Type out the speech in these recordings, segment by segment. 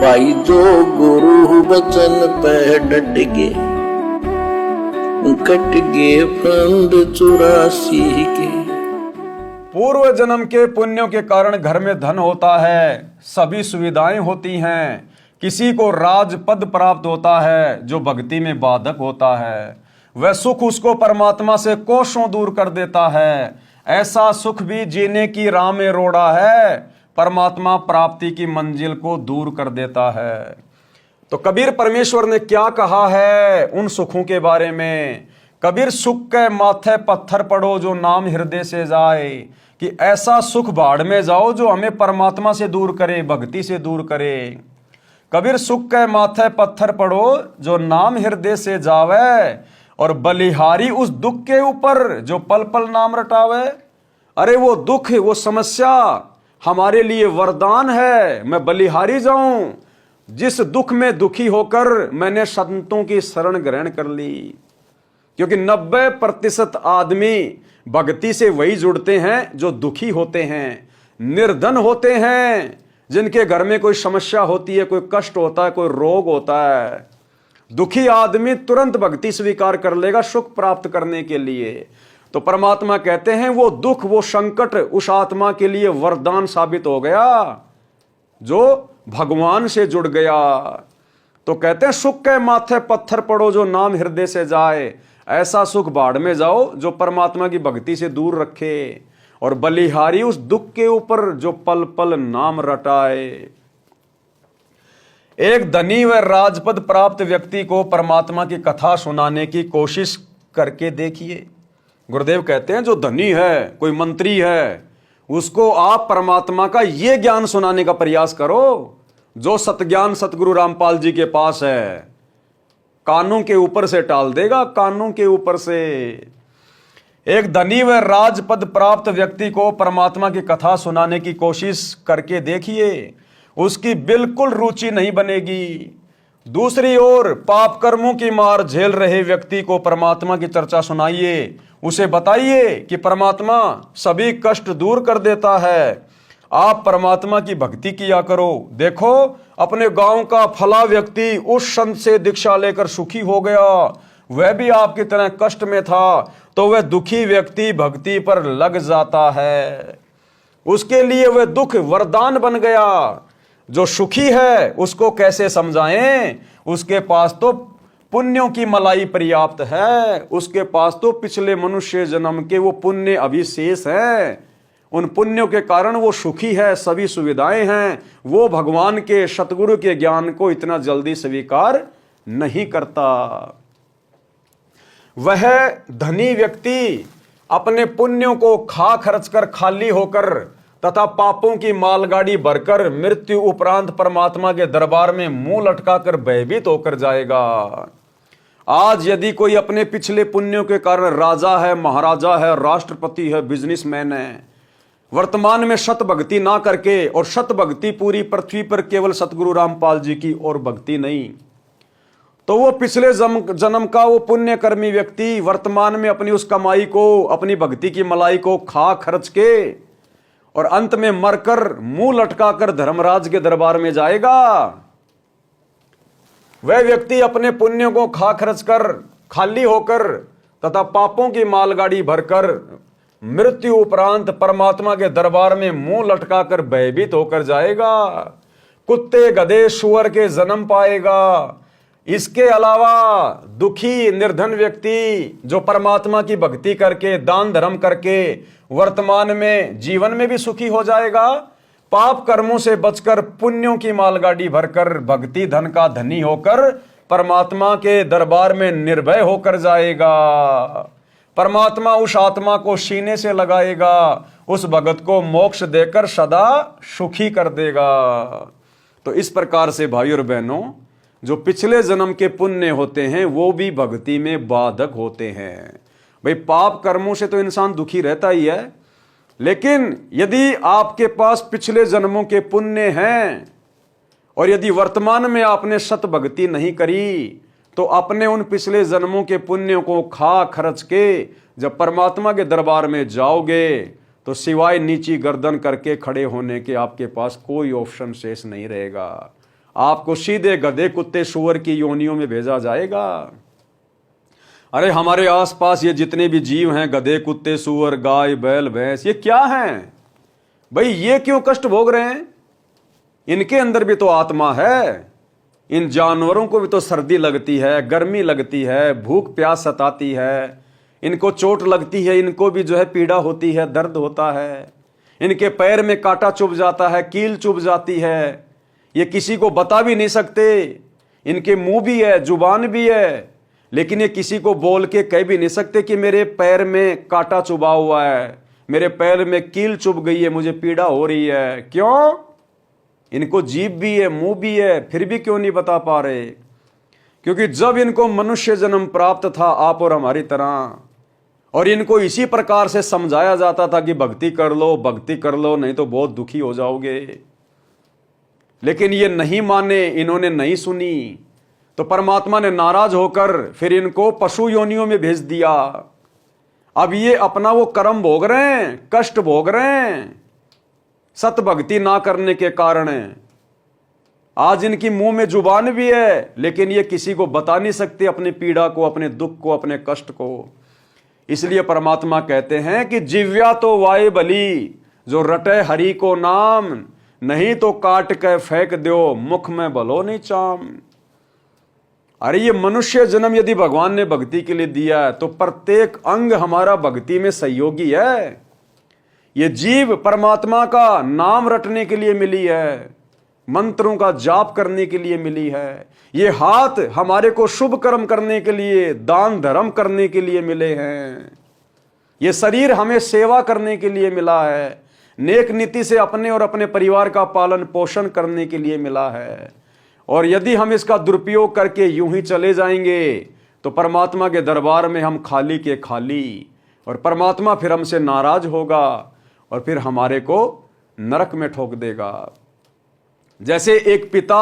भाई जो गुरु बचन पे डट गे, कट गे फंद 84 के। पूर्व जन्म के पुण्यों के कारण घर में धन होता है, सभी सुविधाएं होती हैं, किसी को राज पद प्राप्त होता है जो भक्ति में बाधक होता है। वह सुख उसको परमात्मा से कोसों दूर कर देता है। ऐसा सुख भी जीने की राह में रोड़ा है, परमात्मा प्राप्ति की मंजिल को दूर कर देता है। तो कबीर परमेश्वर ने क्या कहा है उन सुखों के बारे में? कबीर सुख के माथे पत्थर पड़ो जो नाम हृदय से जाए, कि ऐसा सुख भाड़ में जाओ जो हमें परमात्मा से दूर करे, भक्ति से दूर करे। कबीर सुख के माथे पत्थर पड़ो जो नाम हृदय से जावे, और बलिहारी उस दुख के ऊपर जो पल पल नाम रटावे। अरे वो दुख, वो समस्या हमारे लिए वरदान है। मैं बलिहारी जाऊं जिस दुख में दुखी होकर मैंने संतों की शरण ग्रहण कर ली। क्योंकि 90% आदमी भक्ति से वही जुड़ते हैं जो दुखी होते हैं, निर्धन होते हैं, जिनके घर में कोई समस्या होती है, कोई कष्ट होता है, कोई रोग होता है। दुखी आदमी तुरंत भक्ति स्वीकार कर लेगा सुख प्राप्त करने के लिए। तो परमात्मा कहते हैं वो दुख, वो संकट उस आत्मा के लिए वरदान साबित हो गया जो भगवान से जुड़ गया। तो कहते हैं सुख के माथे पत्थर पड़ो जो नाम हृदय से जाए, ऐसा सुख भाड़ में जाओ जो परमात्मा की भक्ति से दूर रखे, और बलिहारी उस दुख के ऊपर जो पल पल नाम रटाए। एक धनी व राजपद प्राप्त व्यक्ति को परमात्मा की कथा सुनाने की कोशिश करके देखिए। गुरुदेव कहते हैं जो धनी है, कोई मंत्री है, उसको आप परमात्मा का ये ज्ञान सुनाने का प्रयास करो जो सतज्ञान सतगुरु रामपाल जी के पास है। कानों के ऊपर से टाल देगा, कानों के ऊपर से। एक धनी व राजपद प्राप्त व्यक्ति को परमात्मा की कथा सुनाने की कोशिश करके देखिए, उसकी बिल्कुल रुचि नहीं बनेगी। दूसरी ओर पाप कर्मों की मार झेल रहे व्यक्ति को परमात्मा की चर्चा सुनाइए, उसे बताइए कि परमात्मा सभी कष्ट दूर कर देता है, आप परमात्मा की भक्ति किया करो। देखो अपने गांव का फला व्यक्ति उस संत से दीक्षा लेकर सुखी हो गया, वह भी आपकी तरह कष्ट में था, तो वह दुखी व्यक्ति भक्ति पर लग जाता है, उसके लिए वह दुख वरदान बन गया। जो सुखी है उसको कैसे समझाएं? उसके पास तो पुण्यों की मलाई पर्याप्त है, उसके पास तो पिछले मनुष्य जन्म के वो पुण्य अभिशेष हैं, उन पुण्यों के कारण वो सुखी है, सभी सुविधाएं हैं। वो भगवान के सतगुरु के ज्ञान को इतना जल्दी स्वीकार नहीं करता। वह धनी व्यक्ति अपने पुण्यों को खा खर्च कर खाली होकर तथा पापों की मालगाड़ी भरकर मृत्यु उपरांत परमात्मा के दरबार में मुंह लटकाकर भयभीत होकर जाएगा। आज यदि कोई अपने पिछले पुण्यों के कारण राजा है, महाराजा है, राष्ट्रपति है, बिजनेसमैन है, वर्तमान में सत भक्ति ना करके, और सत भक्ति पूरी पृथ्वी पर केवल सतगुरु रामपाल जी की और भक्ति नहीं, तो वो पिछले जन्म का वो पुण्य कर्मी व्यक्ति वर्तमान में अपनी उस कमाई को, अपनी भक्ति की मलाई को खा खर्च के और अंत में मरकर मुंह लटकाकर धर्मराज के दरबार में जाएगा। वह व्यक्ति अपने पुण्यों को खा खर्च कर खाली होकर तथा पापों की मालगाड़ी भरकर मृत्यु उपरांत परमात्मा के दरबार में मुंह लटकाकर भयभीत होकर जाएगा, कुत्ते गधे सुअर के जन्म पाएगा। इसके अलावा दुखी निर्धन व्यक्ति जो परमात्मा की भक्ति करके दान धर्म करके वर्तमान में जीवन में भी सुखी हो जाएगा, पाप कर्मों से बचकर पुण्यों की मालगाड़ी भरकर भक्ति धन का धनी होकर परमात्मा के दरबार में निर्भय होकर जाएगा। परमात्मा उस आत्मा को सीने से लगाएगा, उस भगत को मोक्ष देकर सदा सुखी कर देगा। तो इस प्रकार से भाई और बहनों, जो पिछले जन्म के पुण्य होते हैं वो भी भक्ति में बाधक होते हैं। भाई पाप कर्मों से तो इंसान दुखी रहता ही है, लेकिन यदि आपके पास पिछले जन्मों के पुण्य हैं और यदि वर्तमान में आपने सत भक्ति नहीं करी, तो अपने उन पिछले जन्मों के पुण्यों को खा खर्च के जब परमात्मा के दरबार में जाओगे तो सिवाय नीची गर्दन करके खड़े होने के आपके पास कोई ऑप्शन शेष नहीं रहेगा। आपको सीधे गधे कुत्ते सूअर की योनियों में भेजा जाएगा। अरे हमारे आसपास ये जितने भी जीव हैं, गधे कुत्ते सूअर गाय बैल भैंस, ये क्या हैं भाई? ये क्यों कष्ट भोग रहे हैं? इनके अंदर भी तो आत्मा है। इन जानवरों को भी तो सर्दी लगती है, गर्मी लगती है, भूख प्यास सताती है, इनको चोट लगती है, इनको भी जो है पीड़ा होती है, दर्द होता है, इनके पैर में कांटा चुभ जाता है, कील चुभ जाती है, ये किसी को बता भी नहीं सकते। इनके मुंह भी है, जुबान भी है, लेकिन ये किसी को बोल के कह भी नहीं सकते कि मेरे पैर में कांटा चुभा हुआ है, मेरे पैर में कील चुभ गई है, मुझे पीड़ा हो रही है। क्यों? इनको जीभ भी है, मुंह भी है, फिर भी क्यों नहीं बता पा रहे? क्योंकि जब इनको मनुष्य जन्म प्राप्त था आप और हमारी तरह, और इनको इसी प्रकार से समझाया जाता था कि भक्ति कर लो, भक्ति कर लो, नहीं तो बहुत दुखी हो जाओगे, लेकिन ये नहीं माने, इन्होंने नहीं सुनी, तो परमात्मा ने नाराज होकर फिर इनको पशु योनियों में भेज दिया। अब ये अपना वो कर्म भोग रहे हैं, कष्ट भोग रहे हैं सत भक्ति ना करने के कारण। आज इनकी मुंह में जुबान भी है, लेकिन ये किसी को बता नहीं सकते अपनी पीड़ा को, अपने दुख को, अपने कष्ट को। इसलिए परमात्मा कहते हैं कि जिव्या तो वाये बली, जो रटे हरि को नाम, नहीं तो काट के फेंक दो, मुख में भलो नहीं चाम। अरे ये मनुष्य जन्म यदि भगवान ने भक्ति के लिए दिया है, तो प्रत्येक अंग हमारा भक्ति में सहयोगी है। ये जीव परमात्मा का नाम रटने के लिए मिली है, मंत्रों का जाप करने के लिए मिली है। ये हाथ हमारे को शुभ कर्म करने के लिए, दान धर्म करने के लिए मिले हैं। ये शरीर हमें सेवा करने के लिए मिला है, नेक नीति से अपने और अपने परिवार का पालन पोषण करने के लिए मिला है। और यदि हम इसका दुरुपयोग करके यूं ही चले जाएंगे तो परमात्मा के दरबार में हम खाली के खाली, और परमात्मा फिर हमसे नाराज होगा और फिर हमारे को नरक में ठोक देगा। जैसे एक पिता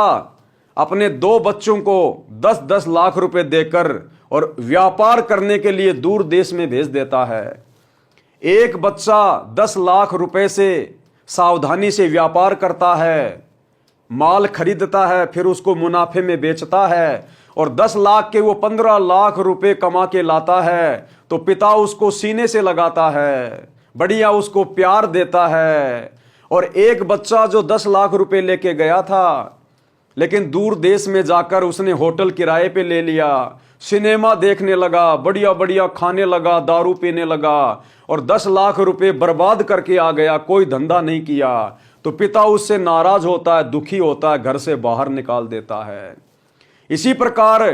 अपने 2 बच्चों को 10-10 लाख रुपए देकर और व्यापार करने के लिए दूर देश में भेज देता है। एक बच्चा 10 लाख रुपए से सावधानी से व्यापार करता है, माल खरीदता है, फिर उसको मुनाफे में बेचता है, और 10 लाख के वो 15 लाख रुपए कमा के लाता है, तो पिता उसको सीने से लगाता है, बढ़िया उसको प्यार देता है। और एक बच्चा जो 10 लाख रुपए लेके गया था, लेकिन दूर देश में जाकर उसने होटल किराए पे ले लिया, सिनेमा देखने लगा, बढ़िया बढ़िया खाने लगा, दारू पीने लगा, और 10 लाख रुपए बर्बाद करके आ गया, कोई धंधा नहीं किया, तो पिता उससे नाराज होता है, दुखी होता है, घर से बाहर निकाल देता है। इसी प्रकार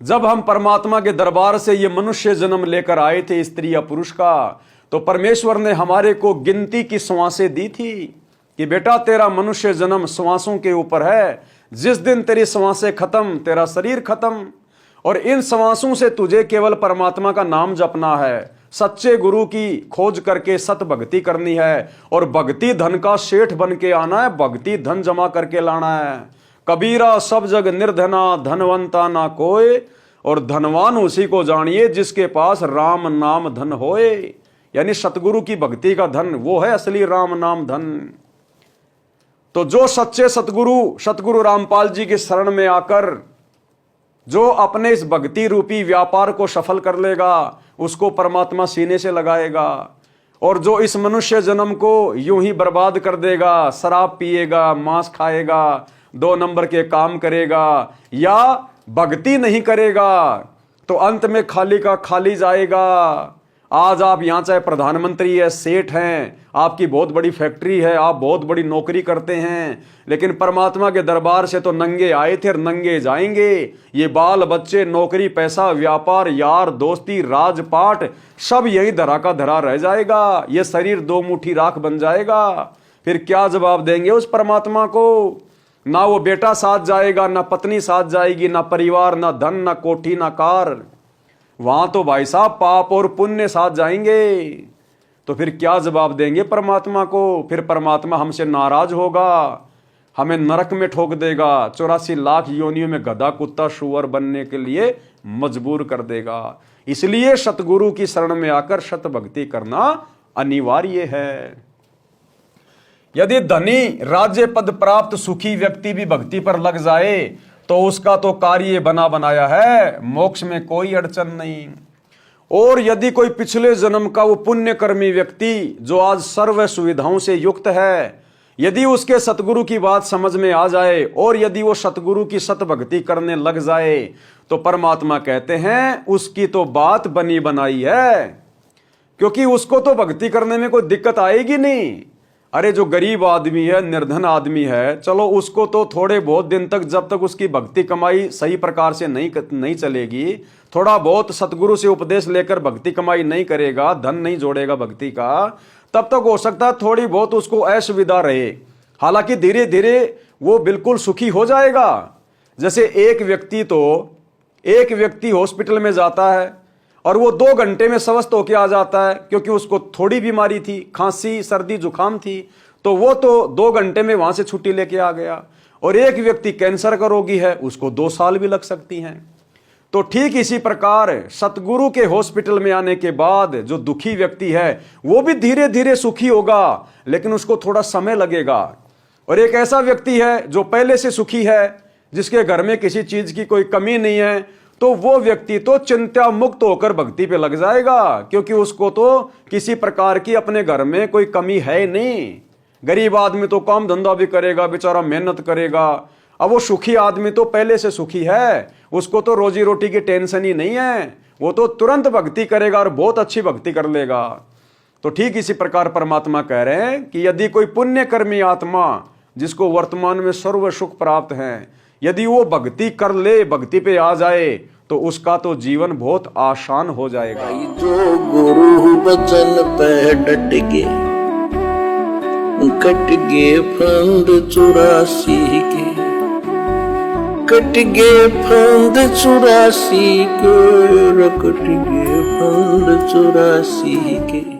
जब हम परमात्मा के दरबार से ये मनुष्य जन्म लेकर आए थे, स्त्री या पुरुष का, तो परमेश्वर ने हमारे को गिनती की श्वासें दी थी कि बेटा तेरा मनुष्य जन्म श्वासों के ऊपर है, जिस दिन तेरी श्वासें खत्म तेरा शरीर खत्म, और इन श्वासों से तुझे केवल परमात्मा का नाम जपना है, सच्चे गुरु की खोज करके सत भक्ति करनी है, और भक्ति धन का सेठ बन के आना है, भक्ति धन जमा करके लाना है। कबीरा सब जग निर्धना, धनवंता ना कोई, और धनवान उसी को जानिए जिसके पास राम नाम धन होए। यानी सतगुरु की भक्ति का धन वो है असली राम नाम धन। तो जो सच्चे सतगुरु रामपाल जी के शरण में आकर जो अपने इस भक्ति रूपी व्यापार को सफल कर लेगा, उसको परमात्मा सीने से लगाएगा। और जो इस मनुष्य जन्म को यूं ही बर्बाद कर देगा, शराब पिएगा, मांस खाएगा, 2 नंबर के काम करेगा, या भक्ति नहीं करेगा, तो अंत में खाली का खाली जाएगा। आज आप यहाँ चाहे प्रधानमंत्री है, सेठ हैं, आपकी बहुत बड़ी फैक्ट्री है, आप बहुत बड़ी नौकरी करते हैं, लेकिन परमात्मा के दरबार से तो नंगे आए थे और नंगे जाएंगे। ये बाल बच्चे, नौकरी, पैसा, व्यापार, यार दोस्ती, राजपाट, सब यही धरा का धरा रह जाएगा। ये शरीर 2 मुट्ठी राख बन जाएगा। फिर क्या जवाब देंगे उस परमात्मा को? ना वो बेटा साथ जाएगा, ना पत्नी साथ जाएगी, ना परिवार, ना धन, ना कोठी, ना कार। वहां तो भाई साहब पाप और पुण्य साथ जाएंगे। तो फिर क्या जवाब देंगे परमात्मा को? फिर परमात्मा हमसे नाराज होगा, हमें नरक में ठोक देगा, 84 लाख योनियों में गधा कुत्ता सूअर बनने के लिए मजबूर कर देगा। इसलिए सतगुरु की शरण में आकर सत भक्ति करना अनिवार्य है। यदि धनी राज्य पद प्राप्त सुखी व्यक्ति भी भक्ति पर लग जाए तो उसका तो कार्य बना बनाया है, मोक्ष में कोई अड़चन नहीं। और यदि कोई पिछले जन्म का वो पुण्यकर्मी व्यक्ति जो आज सर्व सुविधाओं से युक्त है, यदि उसके सतगुरु की बात समझ में आ जाए और यदि वो सतगुरु की सत भक्ति करने लग जाए तो परमात्मा कहते हैं उसकी तो बात बनी बनाई है, क्योंकि उसको तो भक्ति करने में कोई दिक्कत आएगी नहीं। अरे जो गरीब आदमी है, निर्धन आदमी है, चलो उसको तो थोड़े बहुत दिन तक, जब तक उसकी भक्ति कमाई सही प्रकार से नहीं चलेगी, थोड़ा बहुत सतगुरु से उपदेश लेकर भक्ति कमाई नहीं करेगा, धन नहीं जोड़ेगा भक्ति का, तब तक हो सकता है थोड़ी बहुत उसको असुविधा रहे। हालांकि धीरे धीरे वो बिल्कुल सुखी हो जाएगा। जैसे एक व्यक्ति हॉस्पिटल में जाता है और वो 2 घंटे में स्वस्थ होकर आ जाता है, क्योंकि उसको थोड़ी बीमारी थी, खांसी सर्दी जुकाम थी, तो वो तो 2 घंटे में वहां से छुट्टी लेके आ गया। और एक व्यक्ति कैंसर का रोगी है, उसको 2 साल भी लग सकती हैं। तो ठीक इसी प्रकार सतगुरु के हॉस्पिटल में आने के बाद जो दुखी व्यक्ति है वो भी धीरे धीरे सुखी होगा, लेकिन उसको थोड़ा समय लगेगा। और एक ऐसा व्यक्ति है जो पहले से सुखी है, जिसके घर में किसी चीज की कोई कमी नहीं है, तो वो व्यक्ति तो चिंता मुक्त होकर भक्ति पे लग जाएगा, क्योंकि उसको तो किसी प्रकार की अपने घर में कोई कमी है नहीं। गरीब आदमी तो काम धंधा भी करेगा, बेचारा मेहनत करेगा। अब वो सुखी आदमी तो पहले से सुखी है, उसको तो रोजी रोटी की टेंशन ही नहीं है, वो तो तुरंत भक्ति करेगा और बहुत अच्छी भक्ति कर लेगा। तो ठीक इसी प्रकार परमात्मा कह रहे हैं कि यदि कोई पुण्यकर्मी आत्मा जिसको वर्तमान में सर्व सुख प्राप्त है, यदि वो भक्ति कर ले, भक्ति पे आ जाए, तो उसका तो जीवन बहुत आसान हो जाएगा। जो गुरु बचन पे डट के कट गए फंद 84 के, कट गए फंद 84 के, कट गए फंद 84 के।